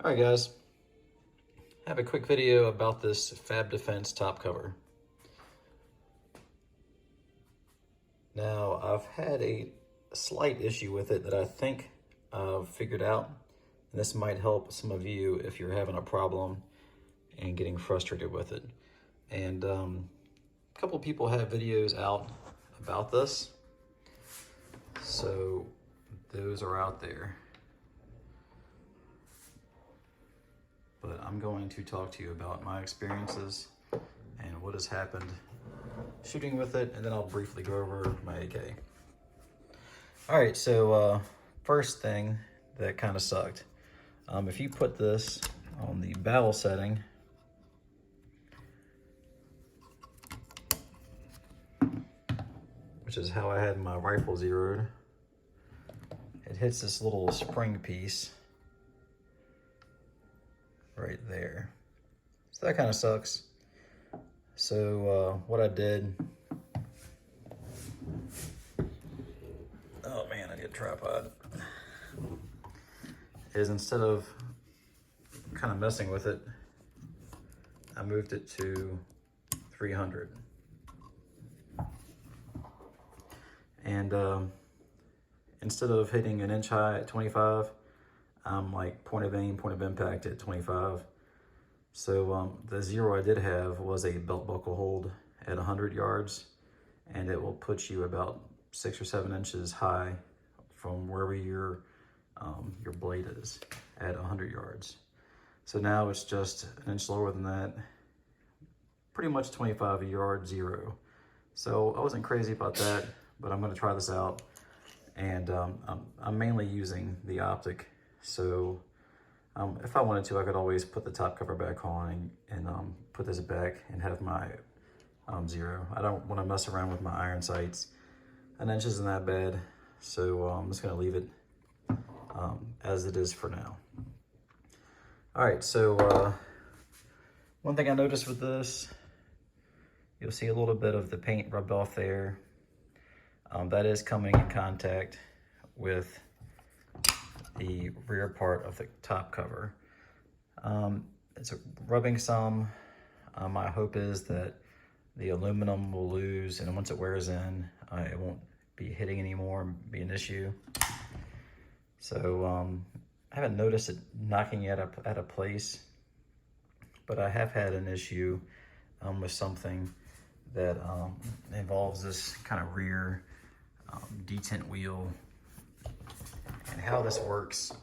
All right, guys, I have a quick video about this FAB Defense top cover. Now, I've had a slight issue with it that I think I've figured out. And this might help some of you if you're having a problem and getting frustrated with it. And a couple of people have videos out about this. So those are out there. But I'm going to talk to you about my experiences and what has happened shooting with it, and then I'll briefly go over my AK. All right, so first thing that kind of sucked. If you put this on the barrel setting, which is how I had my rifle zeroed, it hits this little spring piece right there. So that kind of sucks. So what I did, oh man, I need a tripod, is instead of kind of messing with it, I moved it to 300. And instead of hitting an inch high at 25, I'm like point of aim, point of impact at 25. So the zero I did have was a belt buckle hold at 100 yards, and it will put you about 6 or 7 inches high from wherever your blade is at 100 yards. So now it's just an inch lower than that, pretty much 25 yard zero. So I wasn't crazy about that, but I'm going to try this out. And I'm mainly using the optic. So if I wanted to, I could always put the top cover back on and put this back and have my zero. I don't want to mess around with my iron sights. An inch isn't that bad, so I'm just going to leave it as it is for now. All right, so one thing I noticed with this, you'll see a little bit of the paint rubbed off there. That is coming in contact with the rear part of the top cover. It's rubbing some. My hope is that the aluminum will lose, and once it wears in, it won't be hitting anymore and be an issue. So I haven't noticed it knocking it up out of place, but I have had an issue with something that involves this kind of rear detent wheel. And how this works,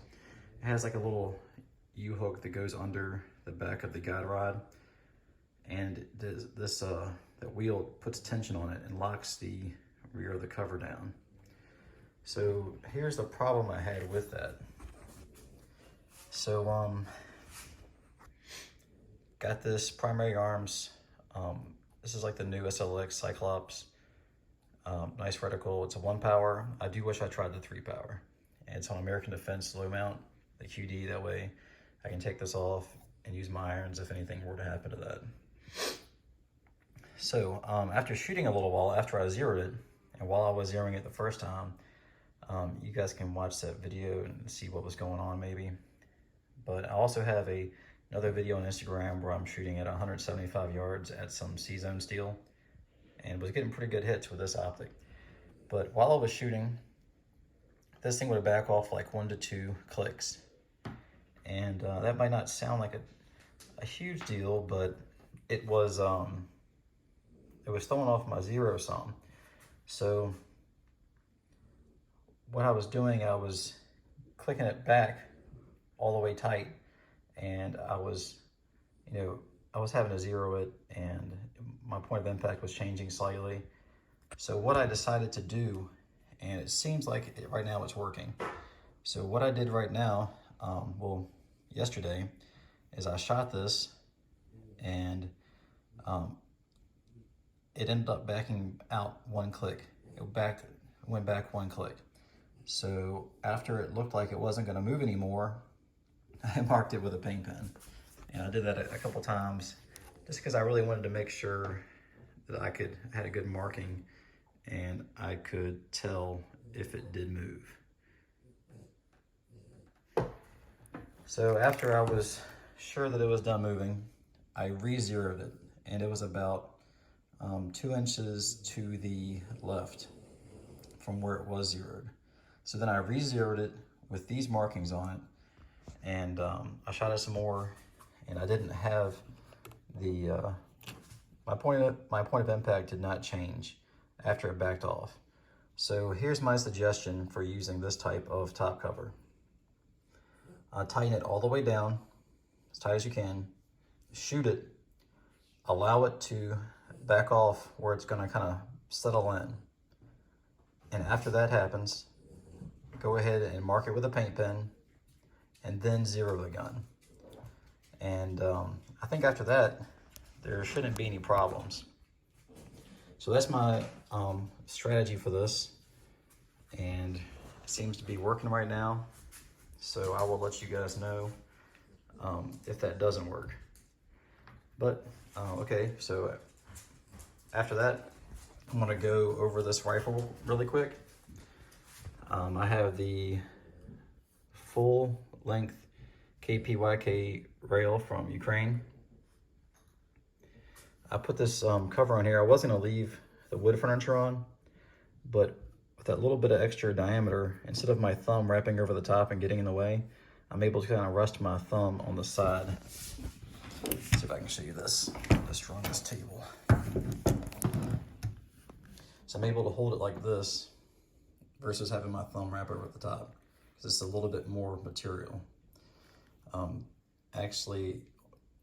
it has like a little U-hook that goes under the back of the guide rod, and that wheel puts tension on it and locks the rear of the cover down. So here's the problem I had with that. So got this Primary Arms. This is like the new SLX Cyclops. Nice reticle. It's a 1 power. I do wish I tried the 3 power. And it's on AmericanDefense low mount, the QD. That way I can take this off and use my irons if anything were to happen to that. So after shooting a little while, after I zeroed it, and while I was zeroing it the first time, you guys can watch that video and see what was going on maybe. But I also have another video on Instagram where I'm shooting at 175 yards at some C-zone steel and was getting pretty good hits with this optic. But while I was shooting, this thing would back off like 1 to 2 clicks. And that might not sound like a huge deal, but it was throwing off my zero some. So what I was doing, I was clicking it back all the way tight, and I was having to zero it, and my point of impact was changing slightly. So what I decided to do, and it seems like right now it's working. So what I did right now, yesterday, is I shot this, and it ended up backing out 1 click. It went back 1 click. So after it looked like it wasn't going to move anymore, I marked it with a paint pen. And I did that a couple times just because I really wanted to make sure that I had a good marking and I could tell if it did move. So after I was sure that it was done moving, I re-zeroed it, and it was about 2 inches to the left from where it was zeroed. So then I re-zeroed it with these markings on it, and I shot it some more, and I didn't have the my point of impact did not change after it backed off. So here's my suggestion for using this type of top cover. Tighten it all the way down, as tight as you can, shoot it, allow it to back off where it's gonna kind of settle in. And after that happens, go ahead and mark it with a paint pen, and then zero the gun. And I think after that, there shouldn't be any problems. So that's my strategy for this, and it seems to be working right now. So I will let you guys know if that doesn't work. But okay, so after that, I'm gonna go over this rifle really quick. I have the full length KPYK rail from Ukraine. I put this cover on here. I was gonna leave the wood furniture on, but with that little bit of extra diameter, instead of my thumb wrapping over the top and getting in the way, I'm able to kind of rest my thumb on the side. Let's see if I can show you this. Just run this table. So I'm able to hold it like this versus having my thumb wrap over the top, because it's a little bit more material. Actually,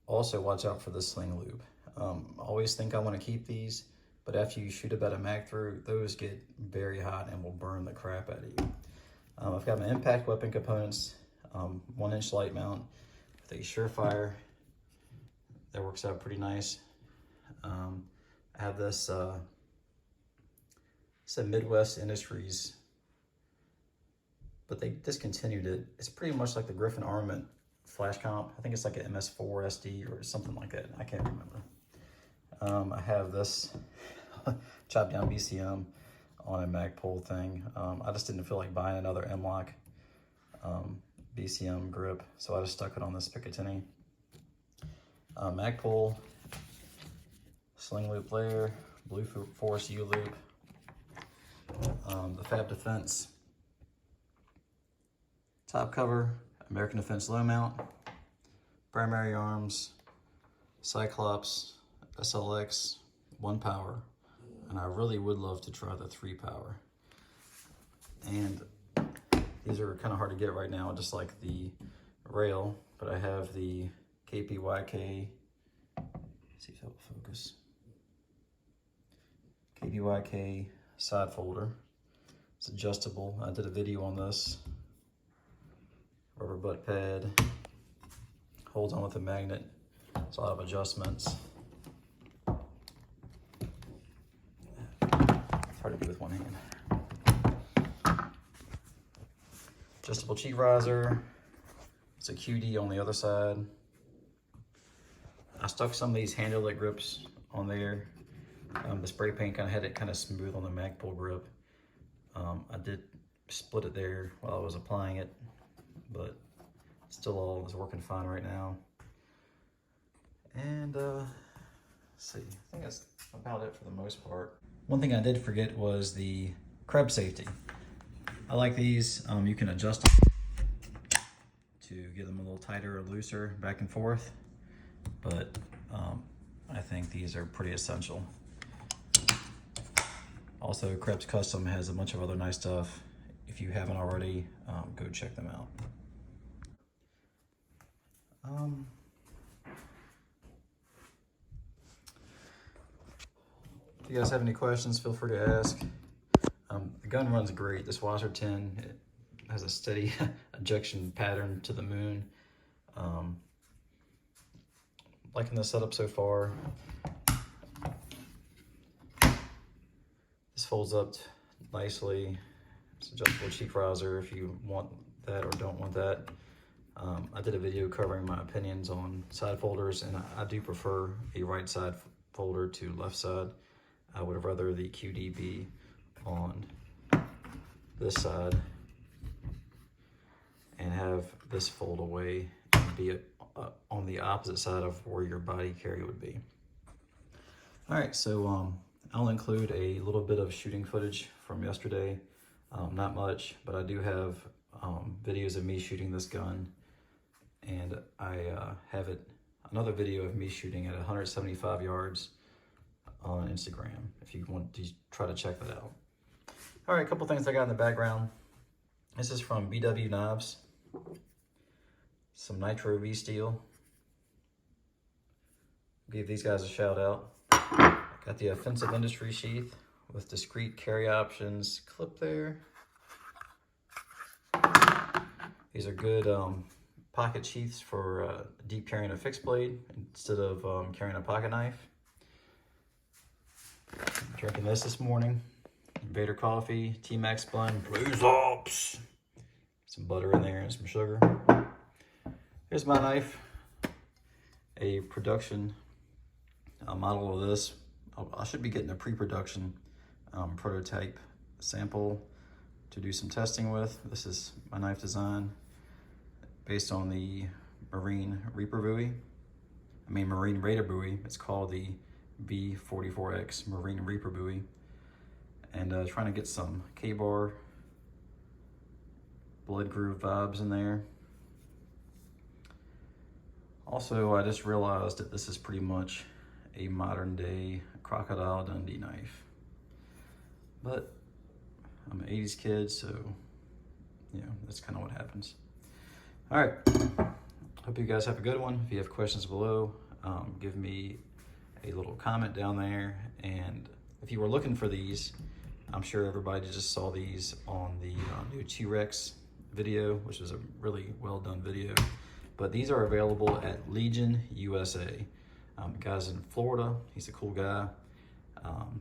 also watch out for the sling loop. Always think I want to keep these, but after you shoot about a mag through, those get very hot and will burn the crap out of you. I've got my impact weapon components, 1-inch light mount with a Surefire. That works out pretty nice. I have this, it's a Midwest Industries, but they discontinued it. It's pretty much like the Griffin Armament flash comp. I think it's like an MS4 SD or something like that. I can't remember. I have this chopped down BCM on a Magpul thing. I just didn't feel like buying another M-Lock BCM grip, so I just stuck it on this Picatinny. Magpul sling loop layer, Blue Force U-loop, the FAB Defense top cover, American Defense low mount, Primary Arms, Cyclops, SLX, 1 power, and I really would love to try the 3 power. And these are kind of hard to get right now, just like the rail, but I have the KPYK, let's see if that will focus, KPYK side folder. It's adjustable. I did a video on this. Rubber butt pad, holds on with a magnet. It's a lot of adjustments. It's hard to do with one hand. Adjustable cheek riser. It's a QD on the other side. I stuck some of these handle lit grips on there. The spray paint kind of had it kind of smooth on the Magpul grip. I did split it there while I was applying it, but still all is working fine right now. And let's see, I think that's about it for the most part. One thing I did forget was the Krebs safety. I like these. You can adjust them to get them a little tighter or looser back and forth, but I think these are pretty essential. Also, Krebs Custom has a bunch of other nice stuff. If you haven't already, go check them out. If you guys have any questions, feel free to ask. The gun runs great. This WASR-10, it has a steady ejection pattern to the moon. Liking the setup so far. This folds up nicely. It's adjustable cheek riser if you want that or don't want that. I did a video covering my opinions on side folders, and I do prefer a right side folder to left side. I would rather the QD be on this side and have this fold away and be on the opposite side of where your body carry would be. All right, so I'll include a little bit of shooting footage from yesterday. Not much, but I do have videos of me shooting this gun, and I have another video of me shooting at 175 yards on Instagram if you want to try to check that out. All right, a couple things I got in the background. This is from BW Knives. Some Nitro V steel. Give these guys a shout out. Got the offensive industry sheath with discrete carry options clip there. These are good pocket sheaths for deep carrying a fixed blade instead of carrying a pocket knife. Drinking this morning. Vader coffee, T-Max blend, Blues Ops. Some butter in there and some sugar. Here's my knife. A production model of this. I should be getting a pre-production prototype sample to do some testing with. This is my knife design based on the Marine Reaper buoy. Marine Raider buoy. It's called the V44X Marine Reaper buoy. And trying to get some K-bar blood groove vibes in there. Also, I just realized that this is pretty much a modern day Crocodile Dundee knife. But I'm an 80s kid, so you know, that's kind of what happens. All right, hope you guys have a good one. If you have questions below, give me a little comment down there. And if you were looking for these, I'm sure everybody just saw these on the new T-Rex video, which was a really well done video. But these are available at Legion USA. Guy's in Florida. He's a cool guy.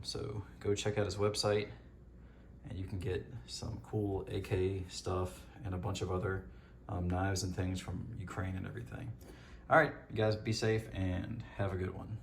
So go check out his website, and you can get some cool AK stuff and a bunch of other knives and things from Ukraine and everything. All right, you guys be safe and have a good one.